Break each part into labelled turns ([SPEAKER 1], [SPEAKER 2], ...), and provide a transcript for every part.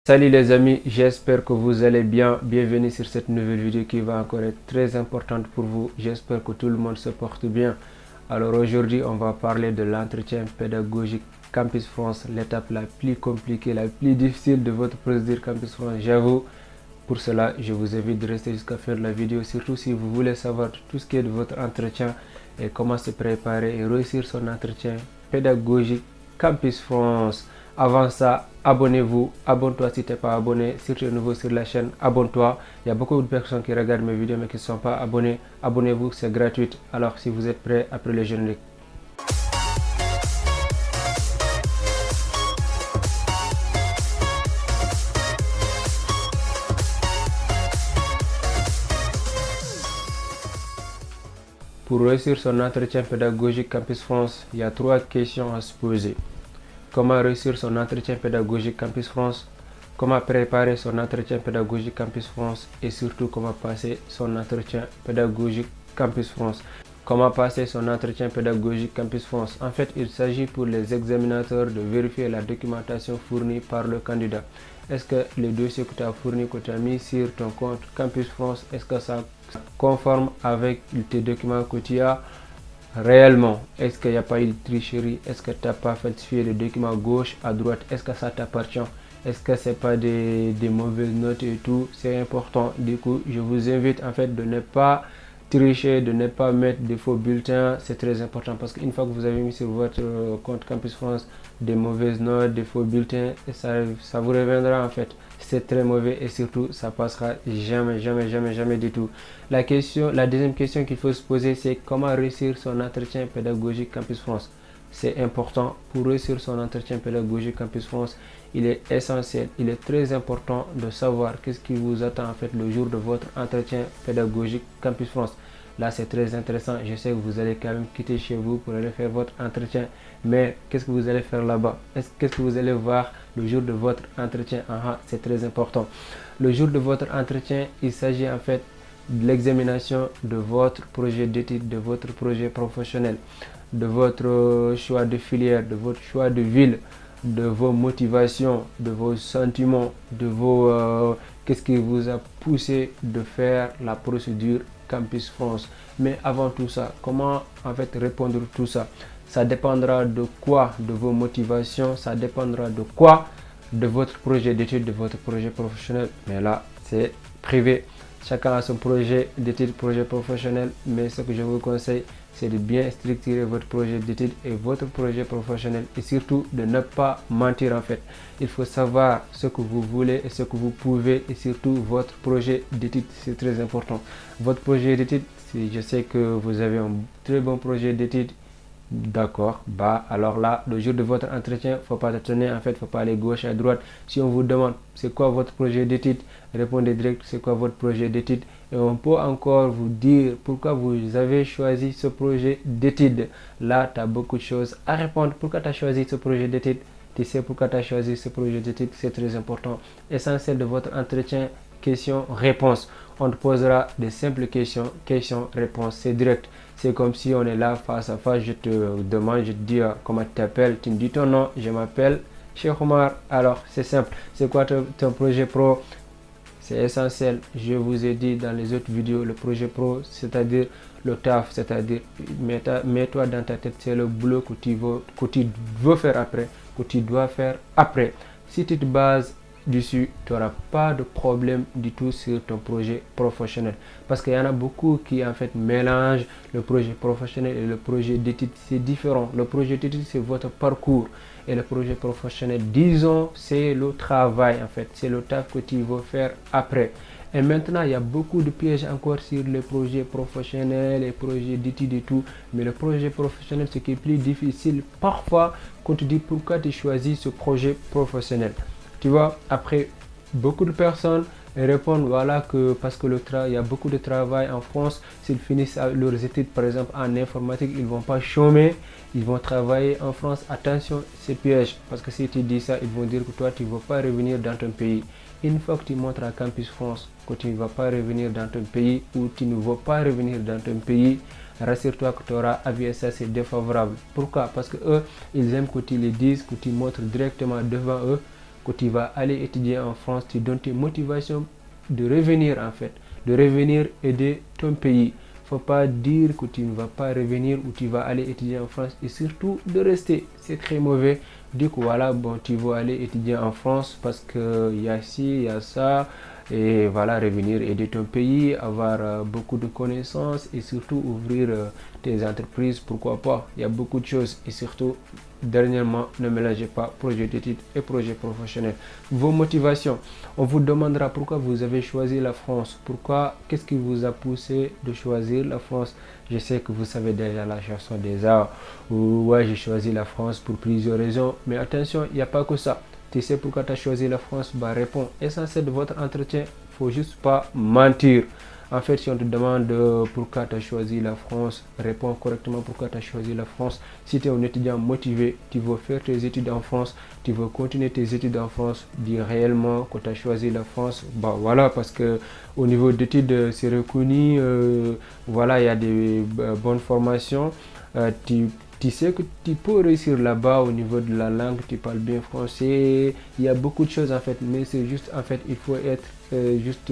[SPEAKER 1] Salut les amis, j'espère que vous allez bien. Bienvenue sur cette nouvelle vidéo qui va encore être très importante pour vous. J'espère que tout le monde se porte bien. Alors aujourd'hui, on va parler de l'entretien pédagogique Campus France, l'étape la plus compliquée, la plus difficile de votre procédure Campus France. J'avoue, pour cela, je vous invite de rester jusqu'à la fin de la vidéo, surtout si vous voulez savoir tout ce qui est de votre entretien et comment se préparer et réussir son entretien pédagogique Campus France. Avant ça, abonnez-vous, abonne-toi si tu n'es pas abonné. Si tu es nouveau sur la chaîne, abonne-toi. Il y a beaucoup de personnes qui regardent mes vidéos mais qui ne sont pas abonnés. Abonnez-vous, c'est gratuit. Alors si vous êtes prêts, après le générique. Pour réussir son entretien pédagogique Campus France, il y a 3 questions à se poser. Comment réussir son entretien pédagogique Campus France? Comment préparer son entretien pédagogique Campus France? Et surtout, comment passer son entretien pédagogique Campus France? Comment passer son entretien pédagogique Campus France? En fait, il s'agit pour les examinateurs de vérifier la documentation fournie par le candidat. Est-ce que les dossiers que tu as fournis, que tu as mis sur ton compte Campus France, est-ce que ça conforme avec tes documents que tu as réellement? Est-ce qu'il n'y a pas eu de tricherie? Est-ce que tu n'as pas falsifié les documents gauche à droite? Est-ce que ça t'appartient? Est-ce que c'est pas des mauvaises notes et tout? C'est important. Du coup, je vous invite en fait de ne pas tricher, de ne pas mettre de faux bulletins. C'est très important parce qu'une fois que vous avez mis sur votre compte Campus France des mauvaises notes, des faux bulletins, ça vous reviendra en fait. C'est très mauvais et surtout ça passera jamais du tout. La deuxième question qu'il faut se poser, c'est comment réussir son entretien pédagogique Campus France. C'est important. Pour réussir son entretien pédagogique Campus France, il est essentiel, il est très important de savoir qu'est-ce qui vous attend en fait le jour de votre entretien pédagogique Campus France. Là, c'est très intéressant. Je sais que vous allez quand même quitter chez vous pour aller faire votre entretien. Mais qu'est-ce que vous allez faire là-bas? Qu'est-ce que vous allez voir le jour de votre entretien? C'est très important. Le jour de votre entretien, il s'agit en fait de l'examination de votre projet d'études, de votre projet professionnel, de votre choix de filière, de votre choix de ville, de vos motivations, de vos sentiments, de vos qu'est-ce qui vous a poussé de faire la procédure Campus France. Mais avant tout ça, comment en fait répondre tout ça? Ça dépendra de quoi? De vos motivations, ça dépendra de quoi? De votre projet d'études, de votre projet professionnel. Mais là, c'est privé. Chacun a son projet d'études, projet professionnel. Mais ce que je vous conseille, c'est de bien structurer votre projet d'études et votre projet professionnel. Et surtout, de ne pas mentir en fait. Il faut savoir ce que vous voulez et ce que vous pouvez. Et surtout, votre projet d'études, c'est très important. Votre projet d'études, si je sais que vous avez un très bon projet d'études, d'accord, alors là, le jour de votre entretien, faut pas tâtonner, en fait, faut pas aller gauche à droite. Si on vous demande c'est quoi votre projet d'études, répondez direct c'est quoi votre projet d'études et on peut encore vous dire pourquoi vous avez choisi ce projet d'études. Là, tu as beaucoup de choses à répondre. Pourquoi tu as choisi ce projet d'études? Tu sais pourquoi tu as choisi ce projet d'études? C'est très important. Essentiel de votre entretien, question-réponse. On te posera des simples questions, question-réponse, c'est direct. C'est comme si on est là face à face, je te demande, je te dis comment tu t'appelles, tu me dis ton nom, je m'appelle Cheikh Omar. Alors c'est simple, c'est quoi ton projet pro? C'est essentiel, je vous ai dit dans les autres vidéos, le projet pro, c'est-à-dire le taf, c'est-à-dire mets-toi dans ta tête, c'est le boulot que tu veux faire après, que tu dois faire après. Si tu te bases dessus, tu n'auras pas de problème du tout sur ton projet professionnel. Parce qu'il y en a beaucoup qui en fait mélangent le projet professionnel et le projet d'études. C'est différent. Le projet d'études, c'est votre parcours. Et le projet professionnel, disons, c'est le travail en fait. C'est le taf que tu veux faire après. Et maintenant, il y a beaucoup de pièges encore sur les projets professionnels, les projets d'études et tout. Mais le projet professionnel, ce qui est plus difficile, parfois, quand tu dis pourquoi tu choisis ce projet professionnel. Tu vois, après, beaucoup de personnes répondent voilà que parce que il y a beaucoup de travail en France. S'ils finissent leurs études, par exemple en informatique, ils ne vont pas chômer, ils vont travailler en France. Attention, c'est piège. Parce que si tu dis ça, ils vont dire que toi, tu ne vas pas revenir dans ton pays. Une fois que tu montres à Campus France que tu ne vas pas revenir dans ton pays ou tu ne veux pas revenir dans ton pays, rassure-toi que tu auras avis, ça c'est défavorable. Pourquoi? Parce que eux, ils aiment que tu les dises, que tu montres directement devant eux que tu vas aller étudier en France, tu donnes tes motivations de revenir en fait, de revenir aider ton pays. Faut pas dire que tu ne vas pas revenir ou tu vas aller étudier en France et surtout de rester. C'est très mauvais. Du coup, voilà, bon, tu vas aller étudier en France parce que y a ci, il y a ça. Et voilà, revenir aider ton pays, avoir beaucoup de connaissances et surtout ouvrir tes entreprises, pourquoi pas. Il y a beaucoup de choses et surtout, dernièrement, ne mélangez pas projet d'études et projet professionnel. Vos motivations, on vous demandera pourquoi vous avez choisi la France, pourquoi, qu'est-ce qui vous a poussé de choisir la France. Je sais que vous savez déjà la chanson des arts, ou ouais, j'ai choisi la France pour plusieurs raisons, mais attention, il n'y a pas que ça. Tu sais pourquoi tu as choisi la France? Bah, réponds. Essentiel de votre entretien, faut juste pas mentir. En fait, si on te demande pourquoi tu as choisi la France, réponds correctement pourquoi tu as choisi la France. Si tu es un étudiant motivé, tu veux faire tes études en France, tu veux continuer tes études en France, dis réellement que tu as choisi la France. Bah voilà, parce que au niveau d'études, c'est reconnu. Voilà, il y a des bonnes formations. Tu sais que tu peux réussir là-bas au niveau de la langue, tu parles bien français, il y a beaucoup de choses en fait, mais c'est juste en fait, il faut être juste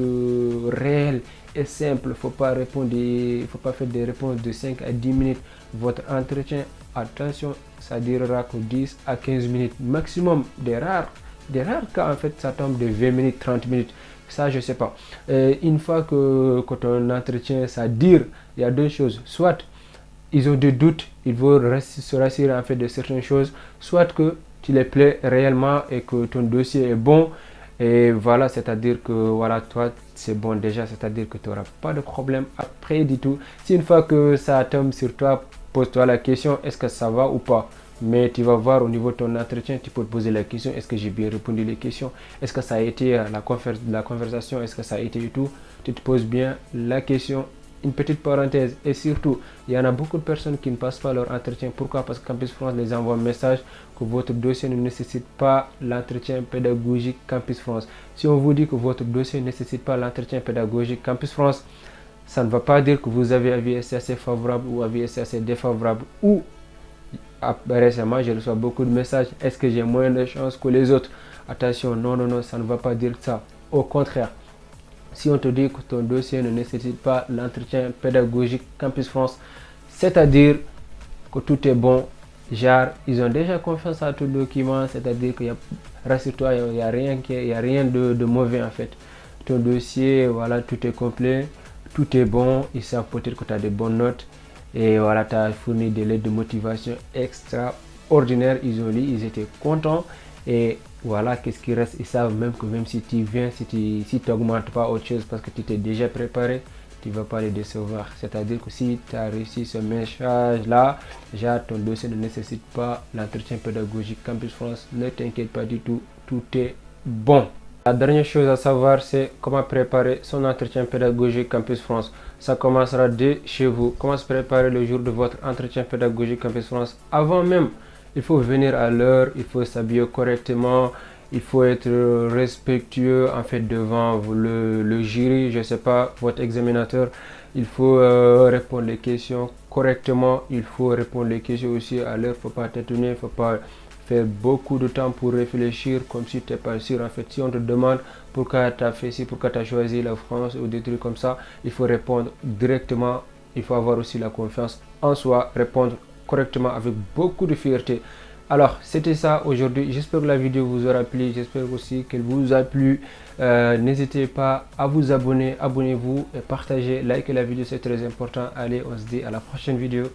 [SPEAKER 1] réel et simple, faut pas faut pas faire des réponses de 5 à 10 minutes. Votre entretien, attention, ça durera que 10 à 15 minutes maximum, des rares cas en fait, ça tombe de 20 minutes, 30 minutes. Ça, je sais pas. Une fois que ton entretien, ça dure, il y a deux choses. Soit ils ont des doutes, ils veulent se rassurer en fait de certaines choses, soit que tu les plais réellement et que ton dossier est bon, et voilà, c'est-à-dire que voilà, toi c'est bon déjà, c'est-à-dire que tu n'auras pas de problème après du tout. Si une fois que ça tombe sur toi, pose-toi la question, est-ce que ça va ou pas? Mais tu vas voir au niveau de ton entretien, tu peux te poser la question, est-ce que j'ai bien répondu les questions? Est-ce que ça a été la conversation? Est-ce que ça a été et tout? Tu te poses bien la question. Une petite parenthèse, et surtout, il y en a beaucoup de personnes qui ne passent pas leur entretien. Pourquoi? Parce que Campus France les envoie un message que votre dossier ne nécessite pas l'entretien pédagogique Campus France. Si on vous dit que votre dossier ne nécessite pas l'entretien pédagogique Campus France, ça ne va pas dire que vous avez avis assez favorable ou avis assez défavorable. Ou récemment, je reçois beaucoup de messages. Est-ce que j'ai moins de chance que les autres? Attention, non, non, non, ça ne va pas dire ça. Au contraire. Si on te dit que ton dossier ne nécessite pas l'entretien pédagogique Campus France, c'est-à-dire que tout est bon, genre ils ont déjà confiance à ton document, c'est-à-dire que rassure-toi, il n'y a rien de mauvais en fait. Ton dossier, voilà, tout est complet, tout est bon, ils savent peut-être que tu as de bonnes notes et voilà, tu as fourni des lettres de motivation extraordinaires, ils ont lu, ils étaient contents et voilà, qu'est-ce qui reste? Ils savent même que même si tu viens, si tu n'augmentes pas autre chose parce que tu t'es déjà préparé, tu ne vas pas les décevoir. C'est-à-dire que si tu as réussi ce message-là, genre ton dossier ne nécessite pas l'entretien pédagogique Campus France, ne t'inquiète pas du tout, tout est bon. La dernière chose à savoir, c'est comment préparer son entretien pédagogique Campus France. Ça commencera dès chez vous. Comment se préparer le jour de votre entretien pédagogique Campus France? Avant même, il faut venir à l'heure, il faut s'habiller correctement, il faut être respectueux en fait devant le jury, je sais pas, votre examinateur. Il faut répondre les questions correctement, il faut répondre les questions aussi à l'heure, faut pas t'étonner, faut pas faire beaucoup de temps pour réfléchir comme si tu n'es pas sûr. En fait, si on te demande pourquoi tu as fait ci, pourquoi tu as choisi la France ou des trucs comme ça, il faut répondre directement. Il faut avoir aussi la confiance en soi, répondre correctement avec beaucoup de fierté. Alors, c'était ça aujourd'hui. J'espère que la vidéo vous aura plu. J'espère aussi qu'elle vous a plu. N'hésitez pas à vous abonner. Abonnez-vous et partagez, likez la vidéo, c'est très important. Allez, on se dit à la prochaine vidéo.